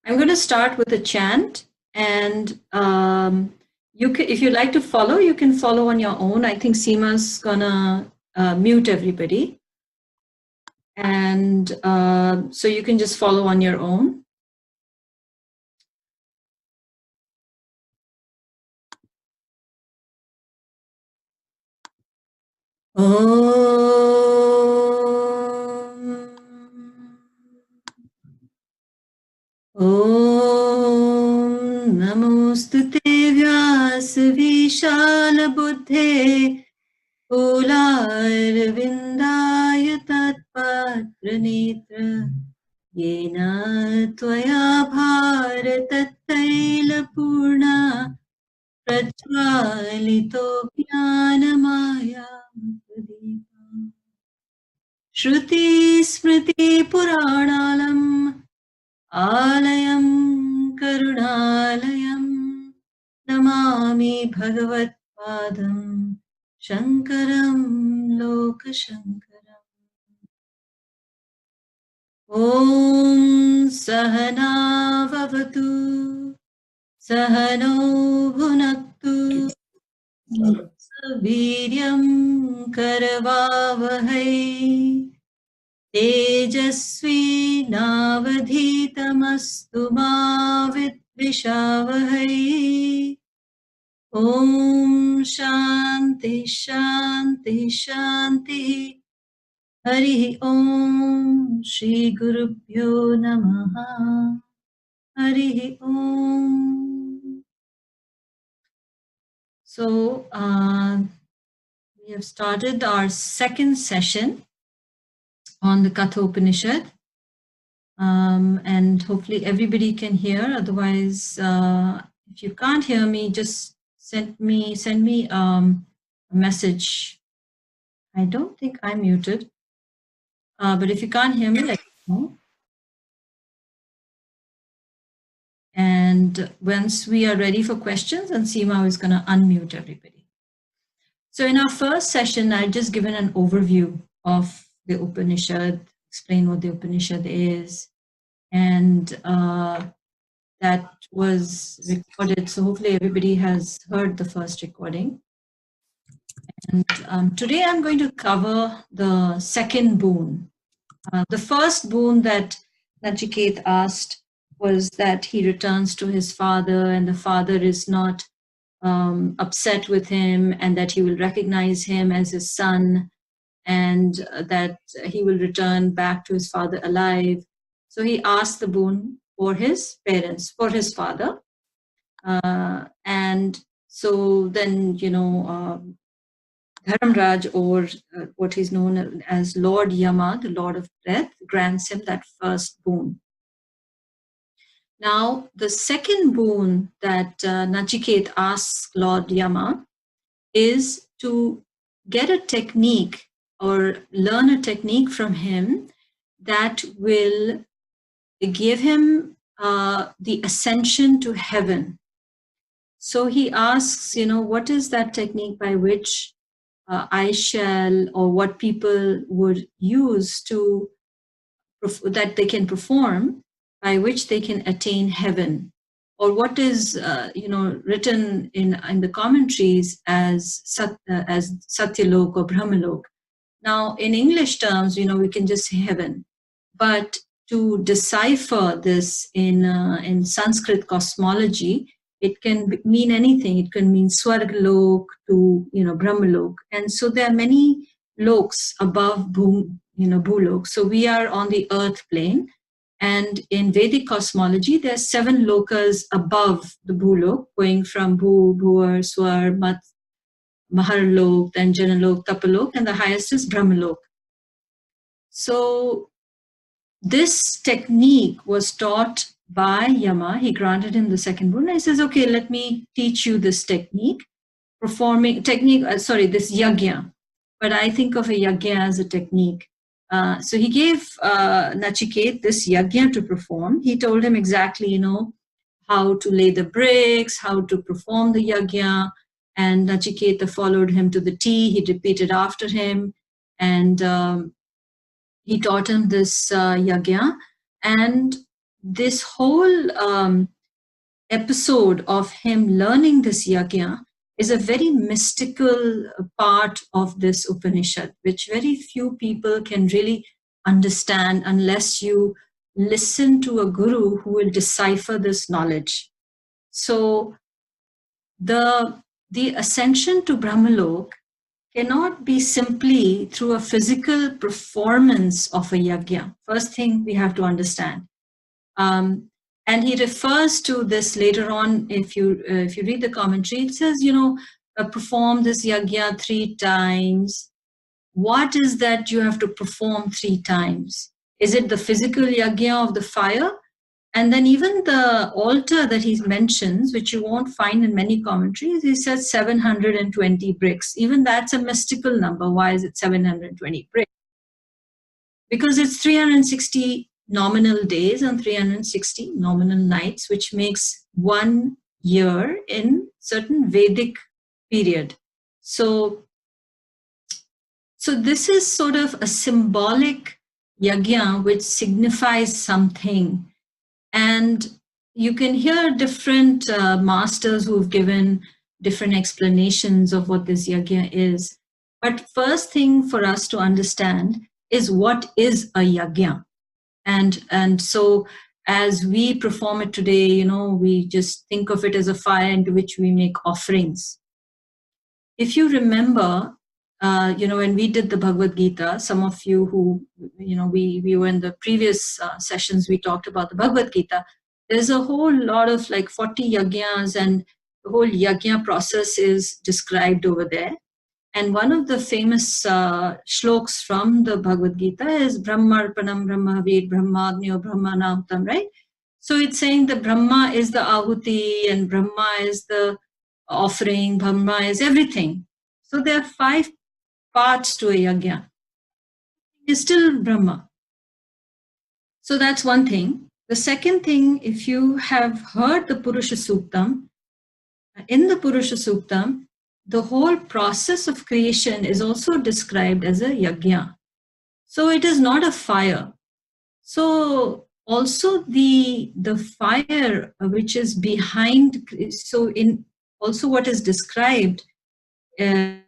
I'm going to start with a chant, and you can, if you like to follow, you can follow on your own. I think Seema's gonna mute everybody, and so you can just follow on your own. Om Namostute Vyasvishalabudhe Poolarvindaya Tatpatranitra Yena Tvaya Bharatattailapurna Prajvalito Jnanamayam Pradipam Shruti Smriti Puranalam Alayam Karunalayam Namami Bhagavatpadam Shankaram Lokashankaram. Om Sahana Vavatu Sahano Bhunaktu Saviryam Karavavahai Tejasvi Navadhitamastu Ma Vidvishavahai. Om Shanti Shanti Shanti. Hari Om Shri Gurubhyo Namaha. Hari Om. So we have started our second session on the Katho Upanishad, and hopefully everybody can hear. Otherwise, if you can't hear me, just send me a message. I don't think I'm muted, but if you can't hear me, let me know. And once we are ready for questions, and Seema is going to unmute everybody. So in our first session, I've just given an overview of the Upanishad, explain what the Upanishad is, and that was recorded. So hopefully everybody has heard the first recording. And today I'm going to cover the second boon. The first boon that Nachiketa asked was that he returns to his father, and the father is not upset with him, and that he will recognize him as his son, and that he will return back to his father alive. So he asked the boon for his parents, for his father. And so then, Dharamraj, or what is known as Lord Yama, the Lord of Death, grants him that first boon. Now, the second boon that Nachiketa asks Lord Yama is to get a technique or learn a technique from him that will give him the ascension to heaven. So he asks, what is that technique by which I shall, or what people would use to, that they can perform, by which they can attain heaven, or what is written in the commentaries as Satyalok or Brahmalok. Now, in English terms, we can just say heaven, but to decipher this in Sanskrit cosmology, it can mean anything. It can mean Swargalok to Brahmalok, and so there are many loks above Bhulok. So we are on the earth plane. And in Vedic cosmology, there are 7 lokas above the Bhulok, going from Bhu, Bhuvar, Swar, Mat, Maharlok, then Janalok, Tapalok, and the highest is Brahmalok. So this technique was taught by Yama. He granted him the second boon. He says, okay, let me teach you this technique. This yagya. But I think of a yagya as a technique. So he gave Nachiketa this yagya to perform. He told him exactly, how to lay the bricks, how to perform the yagya. And Nachiketa followed him to the T. He repeated after him. And he taught him this yagya. And this whole episode of him learning this yajna is a very mystical part of this Upanishad, which very few people can really understand unless you listen to a guru who will decipher this knowledge. So the ascension to Brahmalok cannot be simply through a physical performance of a yajna. First thing we have to understand. And he refers to this later on. If you read the commentary, it says, perform this yajna 3 times. What is that you have to perform 3 times? Is it the physical yajna of the fire? And then even the altar that he mentions, which you won't find in many commentaries, he says 720 bricks. Even that's a mystical number. Why is it 720 bricks? Because it's 360 nominal days and 360 nominal nights, which makes 1 year in certain Vedic period. So this is sort of a symbolic yajna which signifies something. And you can hear different masters who've given different explanations of what this yajna is. But first thing for us to understand is what is a yajna. And so as we perform it today, we just think of it as a fire into which we make offerings. If you remember, when we did the Bhagavad Gita, some of you who, we were in the previous sessions, we talked about the Bhagavad Gita. There's a whole lot of 40 yajnas, and the whole yajna process is described over there. And one of the famous shloks from the Bhagavad Gita is Brahmarpanam Brahmavid Brahmagnyo Brahmanahutam, right? So it's saying that Brahma is the ahuti and Brahma is the offering, Brahma is everything. So there are 5 parts to a yajna. It's still Brahma. So that's one thing. The second thing, if you have heard the Purusha Suktam, in the Purusha Suktam, the whole process of creation is also described as a yajna. So it is not a fire. So also the fire which is behind, so in also what is described in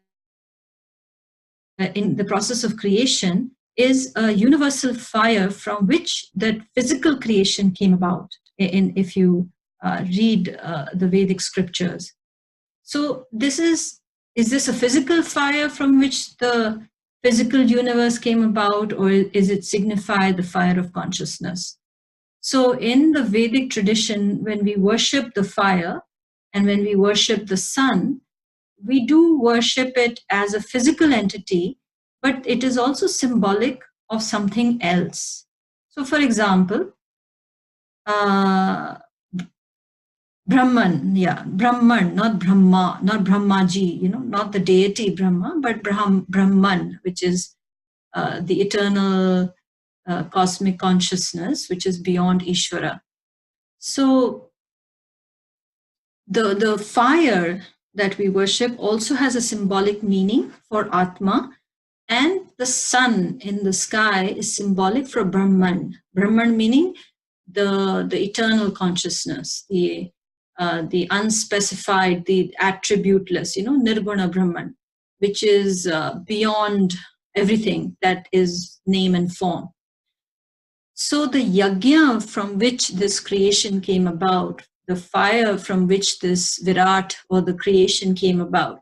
the process of creation is a universal fire from which that physical creation came about, if you read the Vedic scriptures. So is this a physical fire from which the physical universe came about, or is it signify the fire of consciousness? So in the Vedic tradition, when we worship the fire and when we worship the sun, we do worship it as a physical entity, but it is also symbolic of something else. So for example, Brahman, Brahman, not Brahma, not Brahmaji, not the deity Brahma, but Brahman, which is the eternal cosmic consciousness, which is beyond Ishvara. So the fire that we worship also has a symbolic meaning for Atma, and the sun in the sky is symbolic for Brahman. Brahman meaning the eternal consciousness, the unspecified, the attributeless, Nirguna Brahman, which is beyond everything that is name and form. So the yajna from which this creation came about, the fire from which this Virat or the creation came about,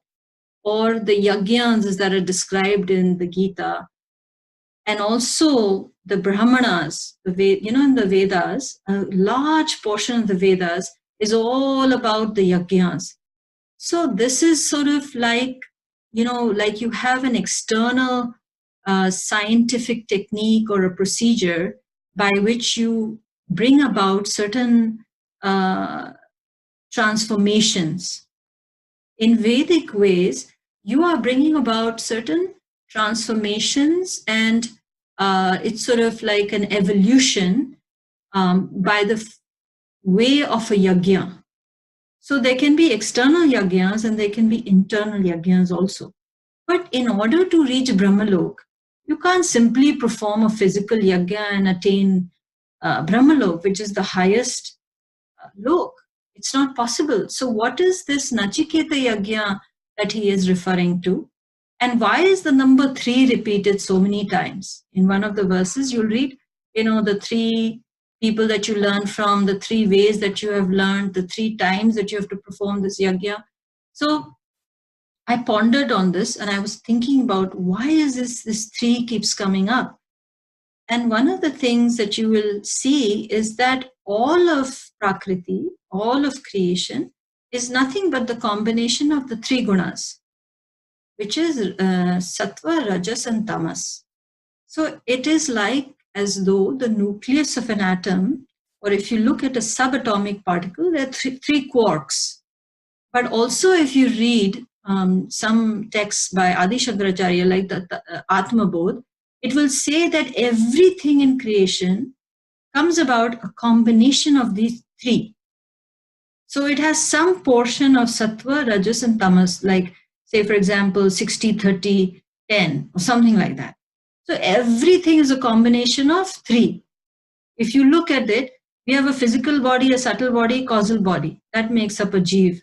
or the yajnas that are described in the Gita, and also the Brahmanas, in the Vedas, a large portion of the Vedas is all about the yajnas. So this is sort of like you have an external scientific technique or a procedure by which you bring about certain transformations. In Vedic ways, you are bringing about certain transformations, and it's sort of like an evolution by the way of a yajna. So there can be external yajnas and there can be internal yajnas also. But in order to reach Brahmalok, you can't simply perform a physical yajna and attain Brahmalok, which is the highest lok. It's not possible. So what is this Nachiketa Yagya that he is referring to? And why is the number 3 repeated so many times? In one of the verses, you'll read, the 3 people that you learn from, the 3 ways that you have learned, the 3 times that you have to perform this yagya. So I pondered on this and I was thinking about why is this 3 keeps coming up? And one of the things that you will see is that all of Prakriti, all of creation, is nothing but the combination of the 3 gunas, which is Sattva, Rajas, and Tamas. So it is like as though the nucleus of an atom, or if you look at a subatomic particle, there are 3 quarks. But also if you read some texts by Adi Shankaracharya, like the Atma Bodh, it will say that everything in creation comes about a combination of these 3. So it has some portion of Sattva, Rajas, and Tamas, like, say, for example, 60, 30, 10, or something like that. So everything is a combination of 3. If you look at it, we have a physical body, a subtle body, causal body. That makes up a Jeev,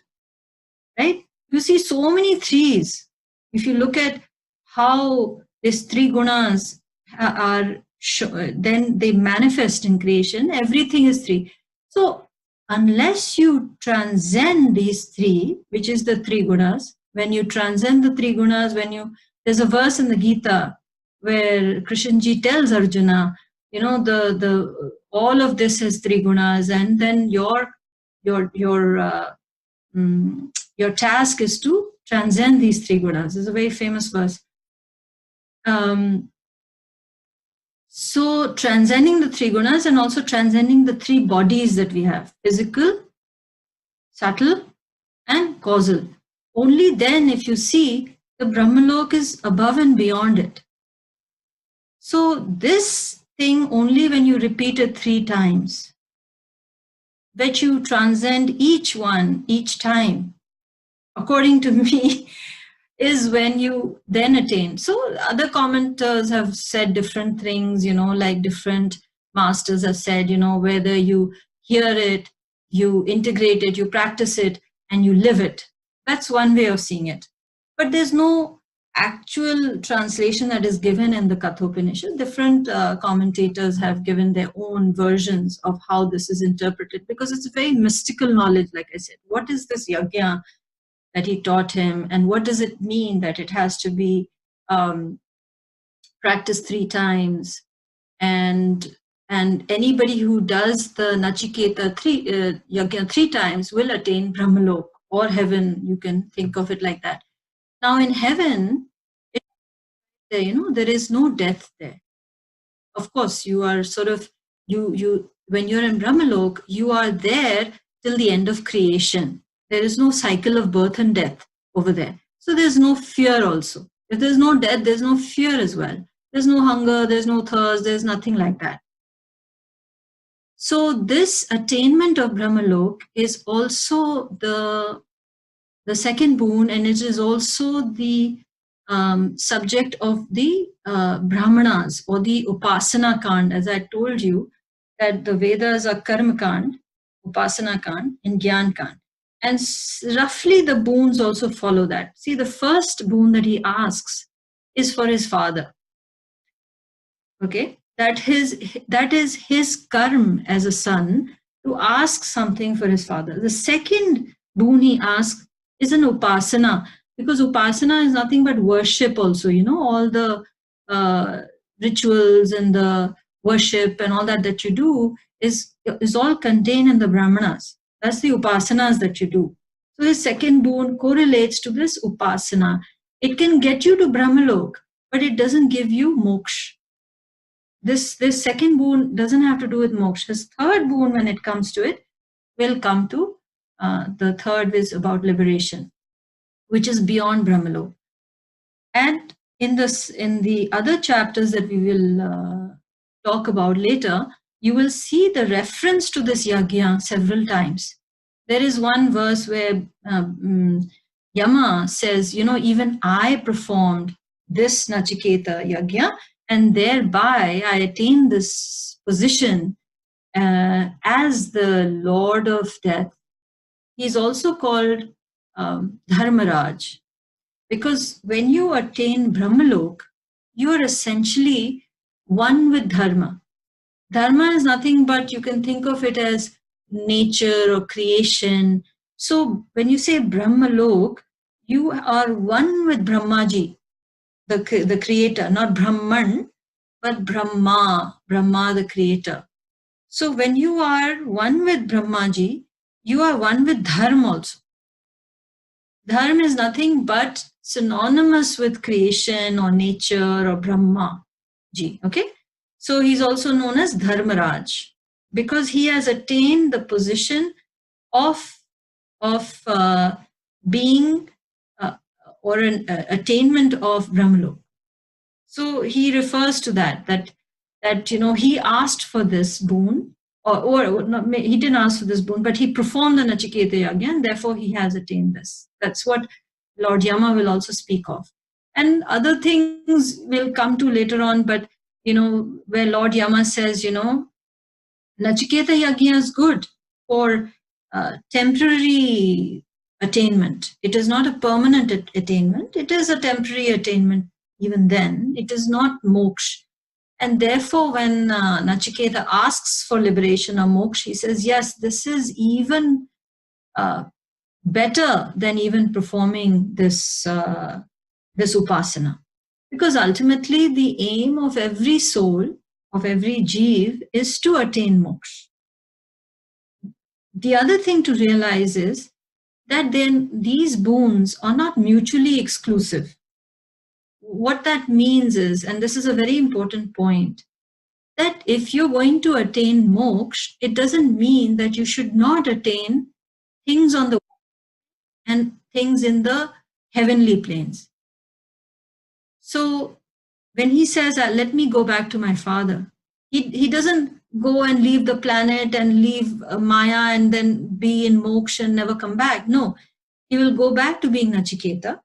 right? You see so many 3s. If you look at how these 3 gunas are, then they manifest in creation, everything is 3. So unless you transcend these 3, which is the 3 gunas, when you transcend the 3 gunas, there's a verse in the Gita where Krishnji tells Arjuna, all of this is 3 gunas, and then your task is to transcend these 3 gunas. It's a very famous verse. So transcending the 3 gunas and also transcending the 3 bodies that we have: physical, subtle, and causal. Only then, if you see, the Brahmalok is above and beyond it. So this thing, only when you repeat it 3 times, that you transcend each one, each time, according to me, is when you then attain. So other commenters have said different things, like different masters have said, whether you hear it, you integrate it, you practice it, and you live it. That's one way of seeing it. But there's no actual translation that is given in the Kathopanishad. Different commentators have given their own versions of how this is interpreted, because it's a very mystical knowledge, like I said. What is this yagya that he taught him, and what does it mean that it has to be practiced 3 times? And anybody who does the Nachiketa yagya 3 times will attain Brahmalok or heaven. You can think of it like that. Now in heaven, there is no death there. Of course, you are sort of, when you're in Brahmalok, you are there till the end of creation. There is no cycle of birth and death over there. So there's no fear also. If there's no death, there's no fear as well. There's no hunger, there's no thirst, there's nothing like that. So this attainment of Brahmalok is also the second boon, and it is also the subject of the Brahmanas, or the Upasana Kand. As I told you, that the Vedas are Karma Kand, Upasana Kand, and Gyan Kand. And roughly the boons also follow that. See, the first boon that he asks is for his father. Okay, that is his karma as a son, to ask something for his father. The second boon he asks is an upasana, because upasana is nothing but worship also. All the rituals and the worship and all that you do is all contained in the Brahmanas. That's the upasanas that you do. So his second boon correlates to this upasana. It can get you to Brahmalok, but it doesn't give you moksha. This second boon doesn't have to do with moksha. His third boon, when it comes to it, will come to, the third is about liberation, which is beyond Brahmalok. And in the other chapters that we will talk about later, you will see the reference to this yagya several times. There is one verse where Yama says, even I performed this Nachiketa yagya, and thereby I attained this position as the Lord of Death, he's also called Dharmaraj, because when you attain Brahmalok, you are essentially one with Dharma. Dharma is nothing but, you can think of it as nature or creation. So when you say Brahmalok, you are one with Brahmaji, the creator, not Brahman, but Brahma, the creator. So when you are one with Brahmaji, you are one with Dharma also. Dharma is nothing but synonymous with creation or nature or Brahma ji. Okay? So he's also known as Dharmaraj because he has attained the position of being or an attainment of Brahmalok. So he refers to that he asked for this boon, or not, he didn't ask for this boon, but he performed the Nachiketa Yagya, and therefore he has attained this. That's what Lord Yama will also speak of. And other things will come to later on, but where Lord Yama says, Nachiketa Yagya is good for temporary attainment. It is not a permanent attainment. It is a temporary attainment. Even then, it is not moksha. And therefore, when Nachiketa asks for liberation or moksha, he says, yes, this is even better than even performing this upasana. Because ultimately, the aim of every soul, of every jeev, is to attain moksha. The other thing to realize is that then these boons are not mutually exclusive. What that means is, and this is a very important point, that if you're going to attain moksha, it doesn't mean that you should not attain things on the and things in the heavenly planes. So when he says, let me go back to my father, he doesn't go and leave the planet and leave Maya and then be in moksha and never come back. No, he will go back to being Nachiketa.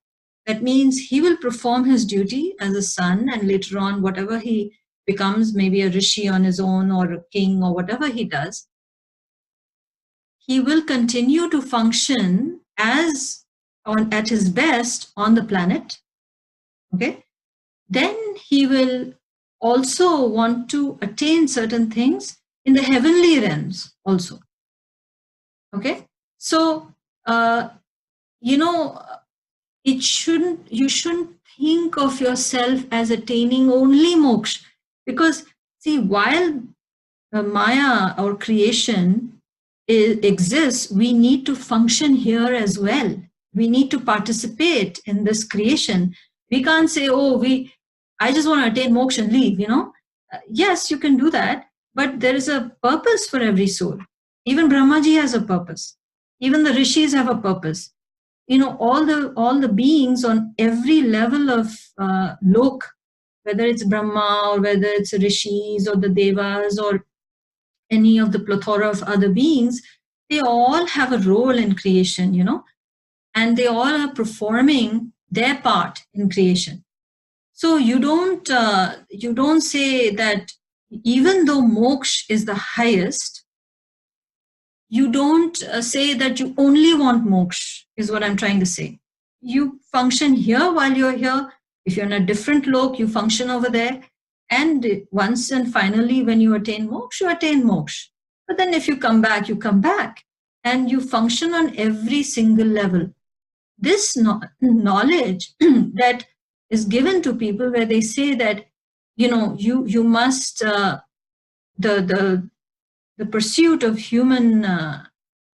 That means he will perform his duty as a son, and later on, whatever he becomes, maybe a rishi on his own or a king or whatever he does, he will continue to function as at his best on the planet. Okay. Then he will also want to attain certain things in the heavenly realms also. Okay. So, you shouldn't think of yourself as attaining only moksha, because see, while Maya or creation exists, we need to function here as well. We need to participate in this creation. We can't say, I just want to attain moksha and leave, Yes, you can do that, but there is a purpose for every soul. Even Brahmaji has a purpose. Even the rishis have a purpose. All the beings on every level of lok, whether it's Brahma or whether it's rishis or the devas or any of the plethora of other beings, they all have a role in creation, and they all are performing their part in creation. So you don't say that even though moksha is the highest, you don't say that you only want moksha, is what I'm trying to say. You function here while you're here. If you're in a different lok, you function over there. And once and finally, when you attain moksha, you attain moksha. But then if you come back, you come back. And you function on every single level. This knowledge that is given to people, where they say that, you must, the pursuit of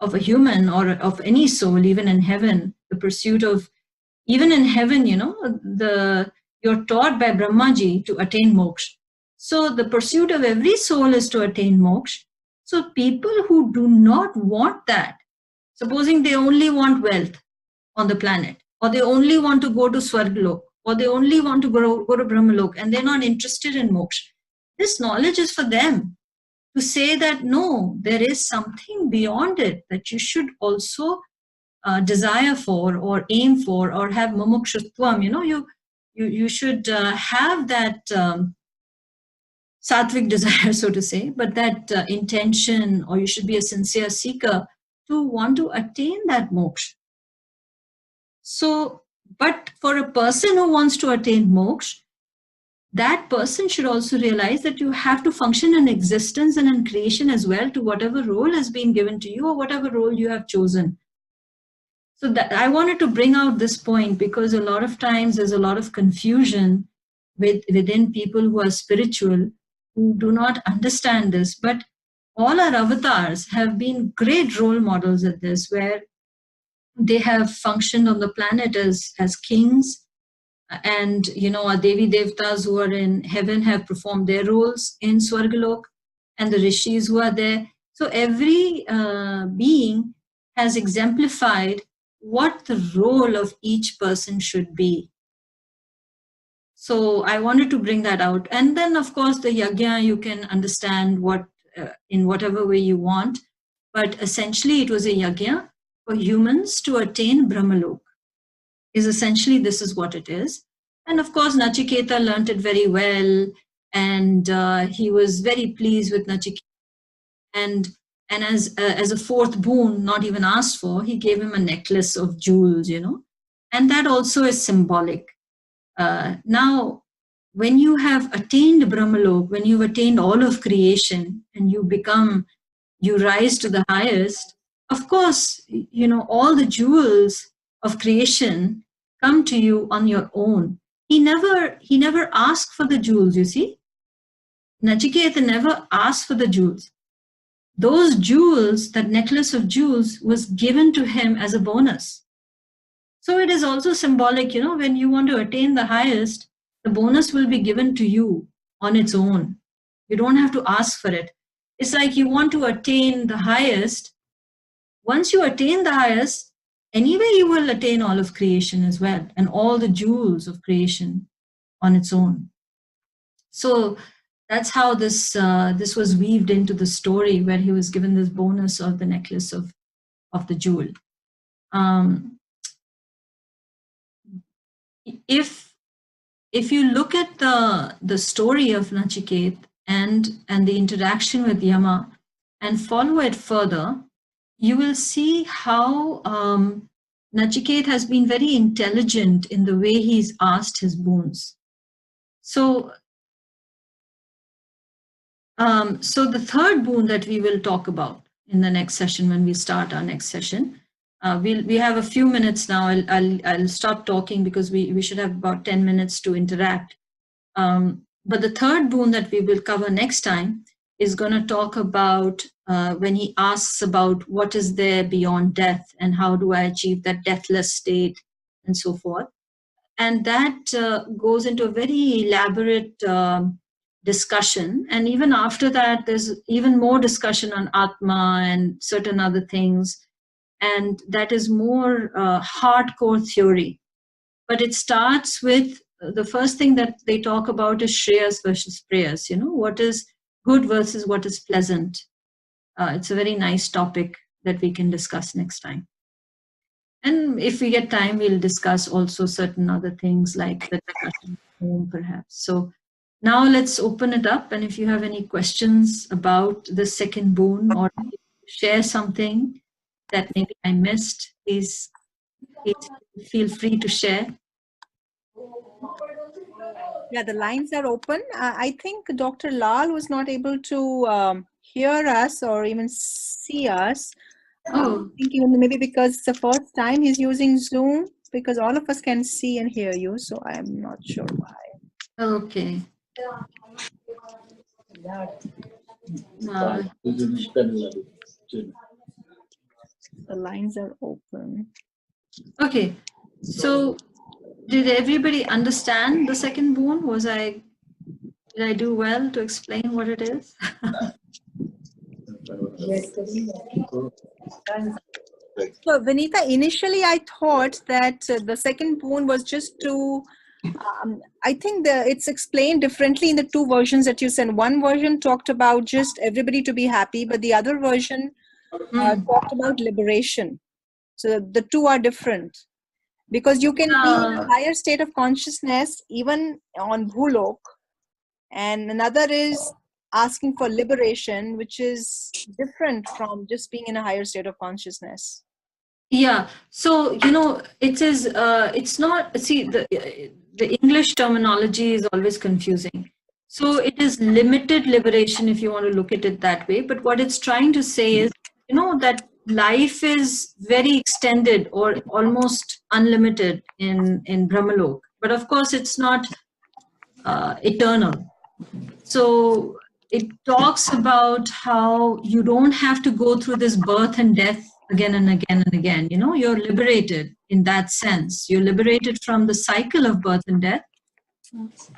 of a human or of any soul, even in heaven, the pursuit of, even in heaven, you're taught by Brahmaji to attain moksha. So the pursuit of every soul is to attain moksha. So people who do not want that, supposing they only want wealth on the planet, or they only want to go to Swargalok, or they only want to go to Brahmalok, and they're not interested in moksha, this knowledge is for them to say that no, there is something beyond it that you should also desire for or aim for or have mumukshutvam. You should have that sattvic desire, so to say, but that intention, or you should be a sincere seeker to want to attain that moksha. So, but for a person who wants to attain moksha, that person should also realize that you have to function in existence and in creation as well, to whatever role has been given to you or whatever role you have chosen. So that I wanted to bring out this point, because a lot of times there's a lot of confusion within people who are spiritual, who do not understand this. But all our avatars have been great role models at this, where they have functioned on the planet as kings, and our Devi Devtas who are in heaven have performed their roles in Swargalok, and the rishis who are there. So every being has exemplified what the role of each person should be. So I wanted to bring that out. And then, of course, the yajna, you can understand what in whatever way you want, but essentially it was a yajna for humans to attain Brahmalok. Is essentially, this is what it is. And of course, Nachiketa learnt it very well, and he was very pleased with Nachiketa. And as a fourth boon, not even asked for, he gave him a necklace of jewels, and that also is symbolic. Now, when you have attained Brahmalok, when you've attained all of creation, and you rise to the highest, of course, all the jewels of creation come to you on your own. He never asked for the jewels, you see. Nachiketa never asked for the jewels. Those jewels, that necklace of jewels, was given to him as a bonus. So it is also symbolic, when you want to attain the highest, the bonus will be given to you on its own. You don't have to ask for it. It's like you want to attain the highest. Once you attain the highest, anyway, you will attain all of creation as well, and all the jewels of creation on its own. So that's how this was weaved into the story, where he was given this bonus of the necklace of the jewel. If you look at the story of Nachiket and the interaction with Yama, and follow it further, you will see how Nachiket has been very intelligent in the way he's asked his boons. So the third boon that we will talk about in the next session, when we start our next session, we have a few minutes now. I'll stop talking, because we should have about 10 minutes to interact. But the third boon that we will cover next time is going to talk about when he asks about what is there beyond death, and how do I achieve that deathless state, and so forth. And that goes into a very elaborate discussion. And even after that, there's even more discussion on Atma and certain other things. And that is more hardcore theory. But it starts with the first thing that they talk about is Shreyas versus Preyas. What is good versus what is pleasant. It's a very nice topic that we can discuss next time. And if we get time, we'll discuss also certain other things like the discussion home, perhaps. So now let's open it up. And if you have any questions about the second boon, or share something that maybe I missed, please feel free to share. Yeah, the lines are open. I think Dr. Lal was not able to hear us or even see us. Thinking maybe because it's the first time he's using Zoom, because all of us can see and hear you. So I'm not sure why. Okay. The lines are open. Okay. So did everybody understand the second boon? Did I do well to explain what it is? So Vinita, initially I thought that the second boon was just to, I think it's explained differently in the two versions that you sent. One version talked about just everybody to be happy, but the other version talked about liberation. So the two are different. Because you can be in a higher state of consciousness, even on Bhulok, and another is asking for liberation, which is different from just being in a higher state of consciousness. Yeah. So, it's not, see, the English terminology is always confusing. So it is limited liberation if you want to look at it that way. But what it's trying to say is, that life is very extended or almost unlimited in Brahmalok. But of course, it's not eternal. So it talks about how you don't have to go through this birth and death again and again and again. You're liberated in that sense. You're liberated from the cycle of birth and death.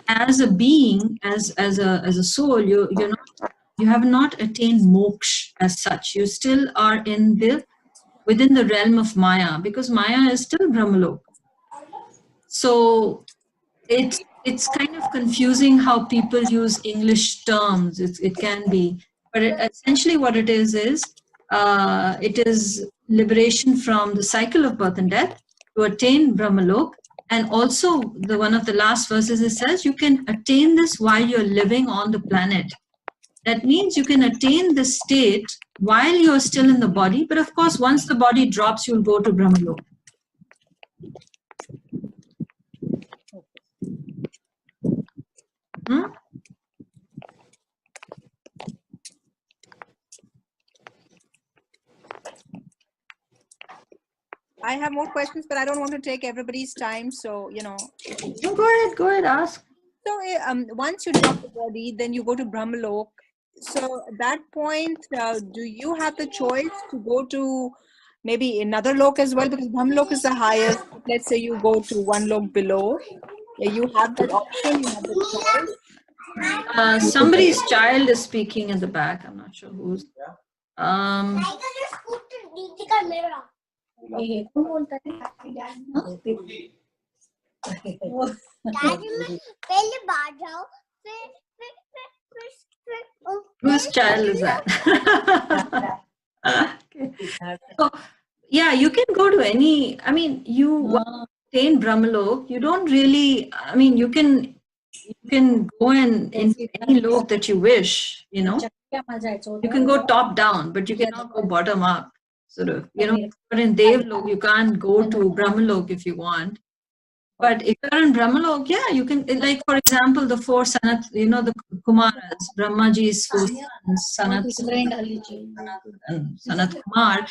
As a being, as a soul, you have not attained moksha as such. You still are within the realm of Maya, because Maya is still Brahmalok. So it's kind of confusing how people use English terms. It can be, but essentially what it is it is liberation from the cycle of birth and death to attain Brahmalok. And also one of the last verses, it says you can attain this while you're living on the planet. That means you can attain this state while you're still in the body, but of course once the body drops, you'll go to Brahmalok. I have more questions, but I don't want to take everybody's time. So, Go ahead, ask. So once you drop the body, then you go to Brahmalok. So at that point, do you have the choice to go to maybe another lok as well? Because Brahmalok is the highest. Let's say you go to one lok below. You have that option, you have the choice. Somebody's child is speaking in the back. I'm not sure who's. Whose child is that? Okay. So, yeah, you can go to any, you attain Brahmalok, you don't really, you can go in any lok that you wish, you can go top down, but you cannot go bottom up, sort of, but in Devlok, you can't go to Brahmalok if you want. But if you're in Brahmalok, yeah, you can, like, for example, the four Sanat, the Kumaras, Brahmaji's four sons, Sanat Kumar,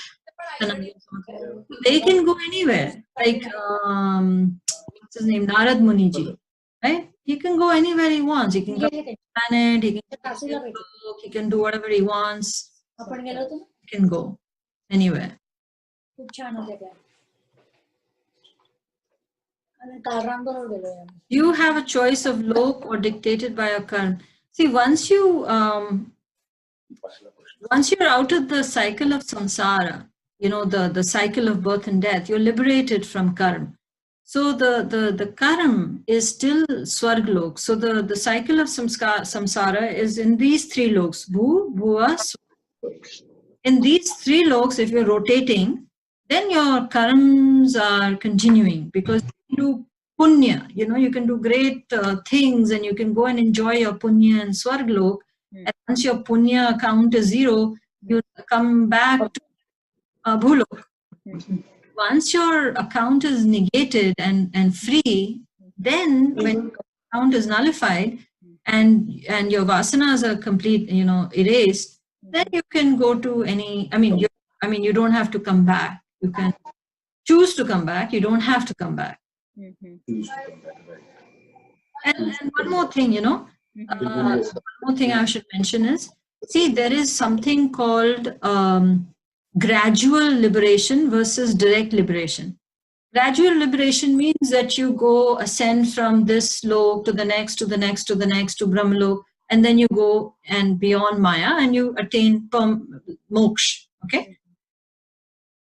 they can go anywhere. Like, what's his name? Narad Muniji, right? He can go anywhere he wants. He can go to the planet, he can do whatever he wants. He can go anywhere. You have a choice of lok or dictated by your karma. See, once you're out of the cycle of samsara, the cycle of birth and death, you're liberated from karma. So the karma is still swarglok. So the cycle of samsara is in these three loks, bhu, bhuva, swarg. In these three loks, if you're rotating, then your karmas are continuing, because you do punya, you can do great things, and you can go and enjoy your punya and swarglok. And once your punya count is 0, you come back to bhulok. Once your account is negated and free, then when your account is nullified and your vasanas are complete, erased, then you can go to any, you don't have to come back. You can choose to come back. You don't have to come back. And one more thing, one more thing I should mention is, see, there is something called gradual liberation versus direct liberation. Gradual liberation means that you go ascend from this lok to the next, to the next, to the next, to Brahmalok, and then you go and beyond Maya and you attain moksha. Okay.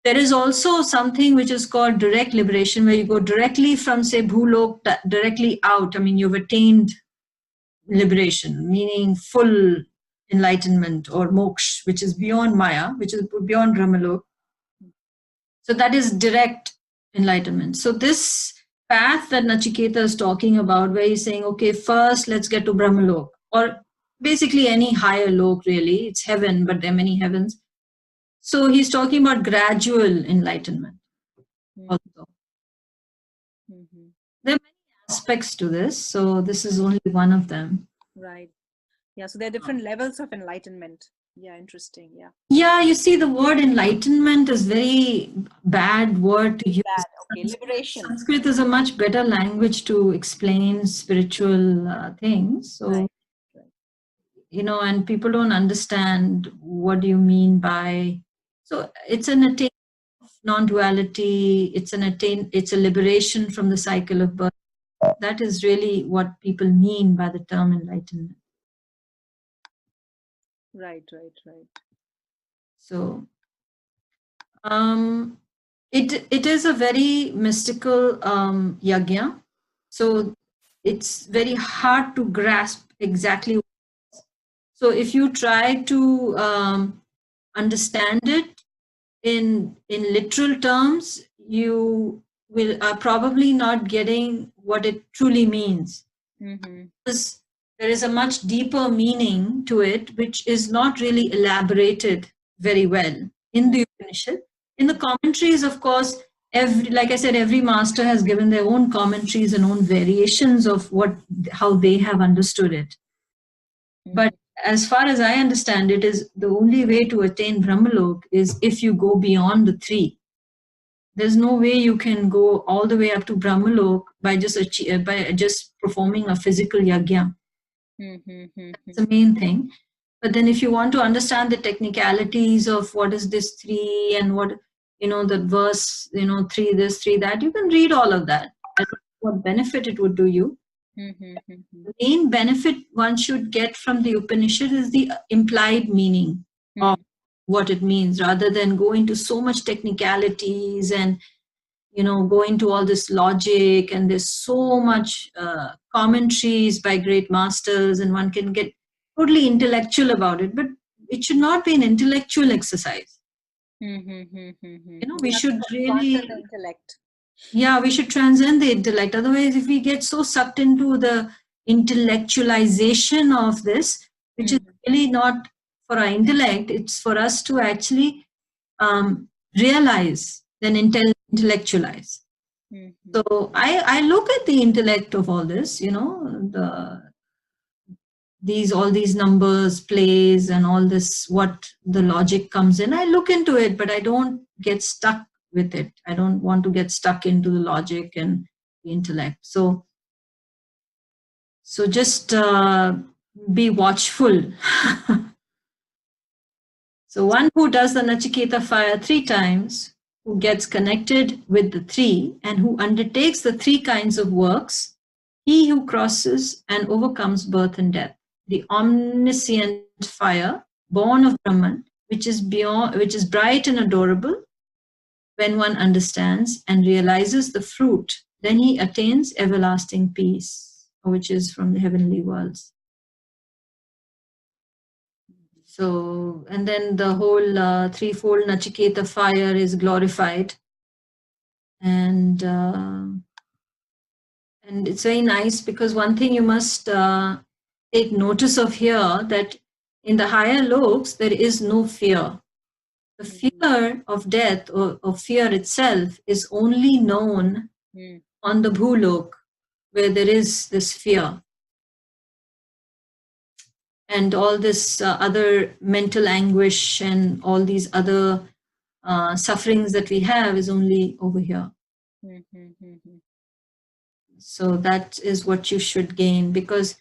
There is also something which is called direct liberation, where you go directly from, say, Bhulok directly out. You've attained liberation, meaning full enlightenment or moksha, which is beyond Maya, which is beyond Brahmalok. So that is direct enlightenment. So this path that Nachiketa is talking about, where he's saying, okay, first let's get to Brahmalok, or basically any higher lok really. It's heaven, but there are many heavens. So he's talking about gradual enlightenment also. There are many aspects to this, so this is only one of them. Right. Yeah, so there are different levels of enlightenment. Yeah, interesting. Yeah. Yeah, you see, the word enlightenment is very bad word to use. Bad. Okay, liberation. Sanskrit is a much better language to explain spiritual things. So, right. You know, and people don't understand what do you mean by. So it's an attainment of non-duality. It's a liberation from the cycle of birth. That is really what people mean by the term enlightenment. Right. So, it is a very mystical yajna. So it's very hard to grasp exactly. So if you try to understand it in literal terms, you are probably not getting what it truly means. Because there is a much deeper meaning to it, which is not really elaborated very well in the Upanishad. In the commentaries, of course, like I said, every master has given their own commentaries and own variations of how they have understood it. But as far as I understand it, is the only way to attain Brahmalok is if you go beyond the three. There's no way you can go all the way up to Brahmalok by just performing a physical yajna. It's the main thing. But then if you want to understand the technicalities of what is this three and what, the verse, three this, three that, you can read all of that. I don't know what benefit it would do you. The main benefit one should get from the Upanishad is the implied meaning of what it means, rather than go into so much technicalities and go into all this logic, and there's so much commentaries by great masters, and one can get totally intellectual about it, but it should not be an intellectual exercise. We should really intellect. Yeah, we should transcend the intellect. Otherwise, if we get so sucked into the intellectualization of this, which is really not for our intellect, it's for us to actually realize, then intellectualize. So I look at the intellect of all this, all these numbers, plays, and all this, what the logic comes in. I look into it, but I don't get stuck with it. I don't want to get stuck into the logic and the intellect. So just be watchful. So one who does the Nachiketa fire 3 times, who gets connected with the 3, and who undertakes the 3 kinds of works, he who crosses and overcomes birth and death. The omniscient fire, born of Brahman, which is bright and adorable. When one understands and realizes the fruit, then he attains everlasting peace, which is from the heavenly worlds. So, and then the whole threefold Nachiketa fire is glorified, and it's very nice, because one thing you must take notice of here, that in the higher loks there is no fear. The fear of death, or fear itself, is only known on the Bhulok, where there is this fear. And all this other mental anguish and all these other sufferings that we have is only over here. So that is what you should gain, because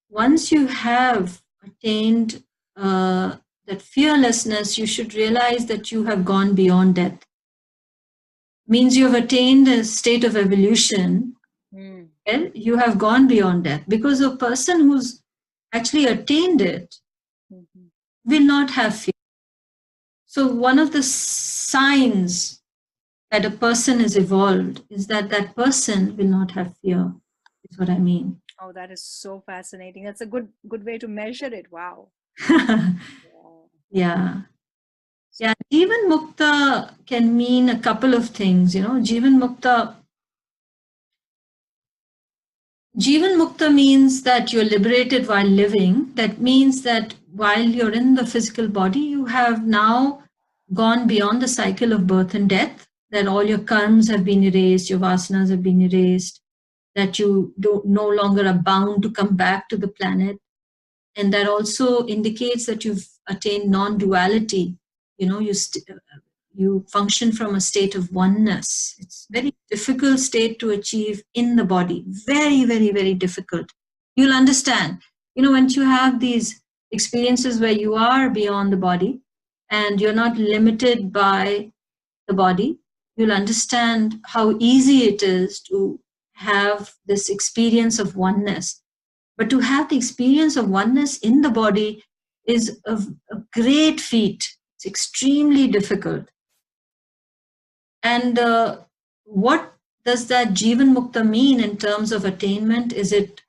once you have attained that fearlessness, you should realize that you have gone beyond death. Means you have attained a state of evolution. Well, you have gone beyond death, because a person who's actually attained it will not have fear. So one of the signs that a person is evolved is that that person will not have fear, is what I mean. Oh, that is so fascinating. That's a good way to measure it. Wow. Yeah. Jivan Mukta can mean a couple of things, Jivan Mukta Jivan Mukta means that you're liberated while living. That means that while you're in the physical body, you have now gone beyond the cycle of birth and death, that all your karmas have been erased, your vasanas have been erased, that you no longer are bound to come back to the planet. And that also indicates that you've attained non-duality. You know, you function from a state of oneness. It's very difficult state to achieve in the body. Very, very, very difficult. You'll understand. You know, once you have these experiences where you are beyond the body and you're not limited by the body, you'll understand how easy it is to have this experience of oneness. But to have the experience of oneness in the body is a great feat. It's extremely difficult. And what does that Jivan Mukta mean in terms of attainment? Is it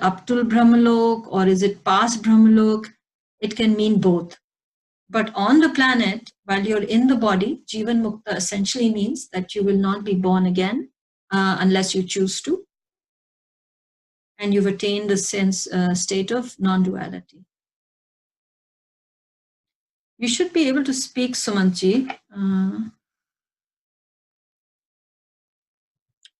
up to Brahmalok or is it past Brahmalok? It can mean both. But on the planet, while you're in the body, Jivan Mukta essentially means that you will not be born again unless you choose to. And you've attained the state of non-duality. You should be able to speak, Sumantji.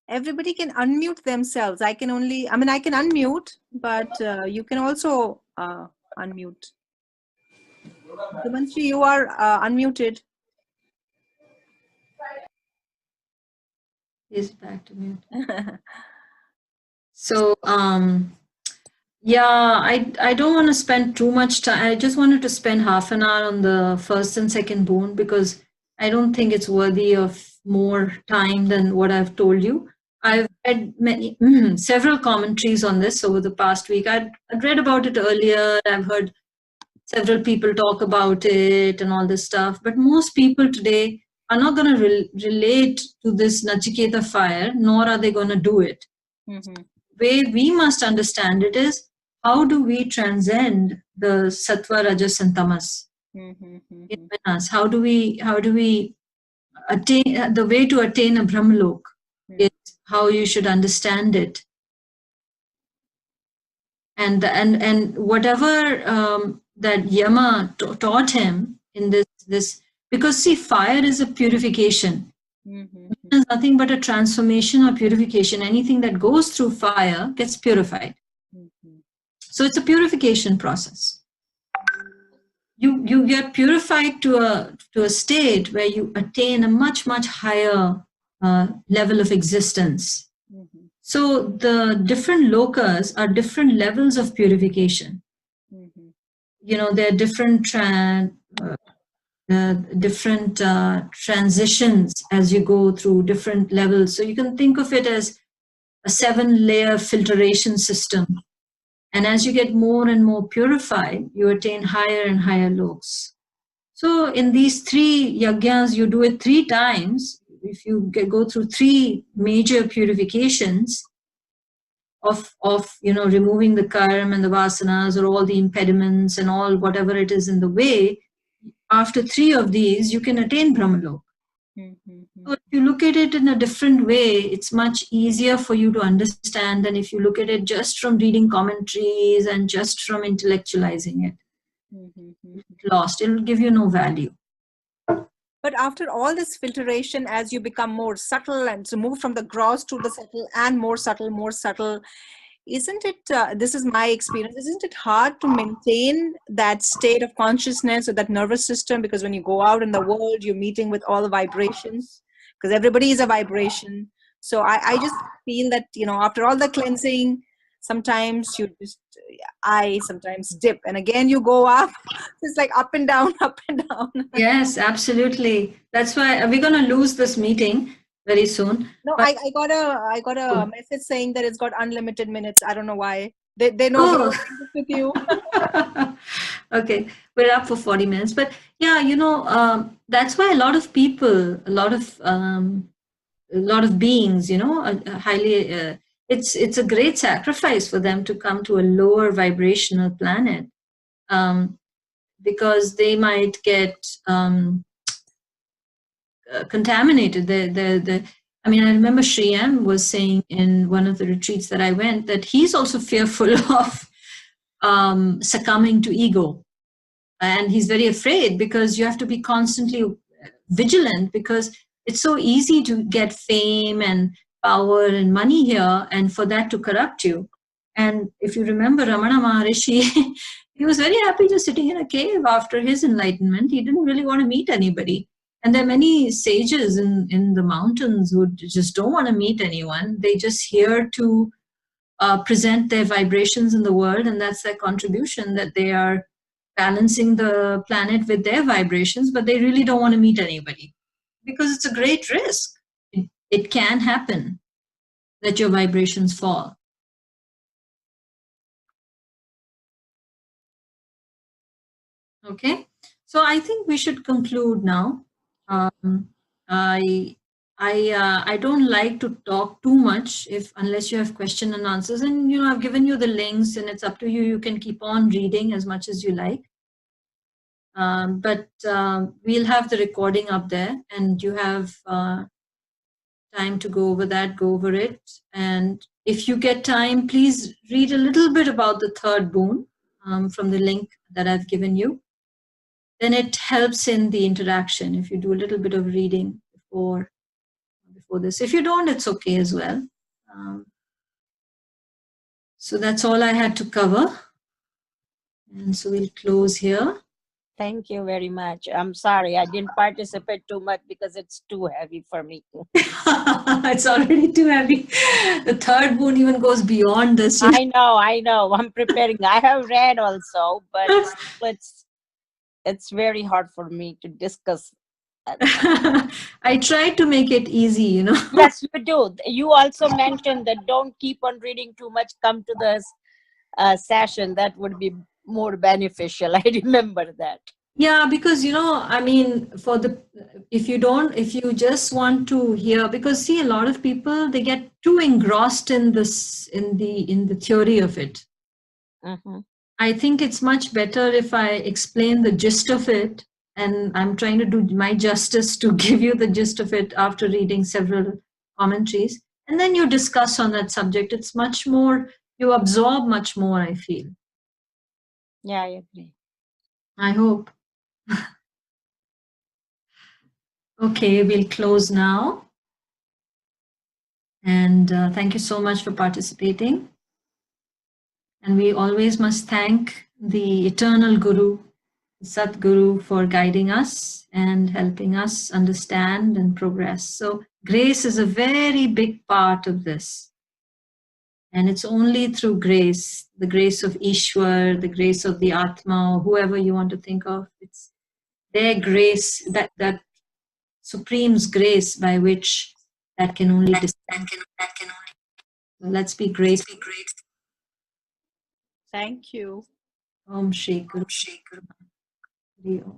Everybody can unmute themselves. I can unmute, but you can also unmute. Sumantji, you are unmuted. He's back to mute. So, yeah, I don't want to spend too much time. I just wanted to spend half an hour on the first and second boon because I don't think it's worthy of more time than what I've told you. I've read several commentaries on this over the past week. I'd read about it earlier. I've heard several people talk about it and all this stuff. But most people today are not going to relate to this Nachiketa fire, nor are they going to do it. Mm-hmm. The way we must understand it is, how do we transcend the Sattva, Rajas, and Tamas in us? How do we attain the way to attain a Brahmalok? Is how you should understand it. And whatever that Yama taught him in this, because see, fire is a purification. It's nothing but a transformation or purification. Anything that goes through fire gets purified. So it's a purification process. You get purified to a state where you attain a much higher level of existence. So the different lokas are different levels of purification. You know, there are different transitions as you go through different levels. So you can think of it as a 7-layer filtration system. And as you get more and more purified, you attain higher and higher loks. So in these 3 yajnas, you do it 3 times. If you go through 3 major purifications of removing the karma and the vasanas or all the impediments and all whatever it is in the way, after 3 of these, you can attain Brahmalok. So if you look at it in a different way, it's much easier for you to understand than if you look at it just from reading commentaries and just from intellectualizing it. Lost, it will give you no value. But after all this filtration, as you become more subtle and to move from the gross to the subtle and more subtle, isn't it, this is my experience, isn't it hard to maintain that state of consciousness or that nervous system? Because when you go out in the world, you're meeting with all the vibrations, because everybody is a vibration. So I just feel that, after all the cleansing, sometimes I sometimes dip and again you go up. It's like up and down, up and down. Yes, absolutely. That's why we're going to lose this meeting very soon. No, I got a message saying that it's got unlimited minutes. I don't know why. They know with you. Okay, we're up for 40 minutes. But yeah, that's why a lot of people, a lot of beings, highly. It's a great sacrifice for them to come to a lower vibrational planet, because they might get contaminated. I mean, I remember Shriyam was saying in one of the retreats that I went that he's also fearful of succumbing to ego. And he's very afraid because you have to be constantly vigilant, because it's so easy to get fame and power and money here, and for that to corrupt you. And if you remember Ramana Maharishi, he was very happy just sitting in a cave after his enlightenment. He didn't really want to meet anybody. And there are many sages in the mountains who just don't want to meet anyone. They just here to present their vibrations in the world, and that's their contribution, that they are balancing the planet with their vibrations, but they really don't want to meet anybody because it's a great risk. It can happen that your vibrations fall. Okay, so I think we should conclude now. I don't like to talk too much unless you have question and answers, and I've given you the links, and it's up to you. You can keep on reading as much as you like. But we'll have the recording up there, and you have time to go over it. And if you get time, please read a little bit about the third boon from the link that I've given you. Then it helps in the interaction if you do a little bit of reading before this. If you don't, it's okay as well. So that's all I had to cover. And so we'll close here. Thank you very much. I'm sorry I didn't participate too much because it's too heavy for me. It's already too heavy. The third boon even goes beyond this. I know. I'm preparing. I have read also, but it's very hard for me to discuss. I tried to make it easy, Yes, you do. You also mentioned that don't keep on reading too much. Come to this session. That would be more beneficial. I remember that. Yeah, because I mean, if you just want to hear, because see, a lot of people, they get too engrossed in this, in the theory of it. Mm-hmm. I think it's much better if I explain the gist of it, and I'm trying to do my justice to give you the gist of it after reading several commentaries, and then you discuss on that subject. It's much more, you absorb much more, I feel. Yeah, I agree. I hope. Okay, we'll close now. And thank you so much for participating. And we always must thank the eternal Guru, Satguru, for guiding us and helping us understand and progress. So grace is a very big part of this. And it's only through grace, the grace of Ishwar, the grace of the Atma, or whoever you want to think of. It's their grace, that supreme's grace by which that can only descend. So let's be grateful. Thank you. Om Shri Guru. Hari Om.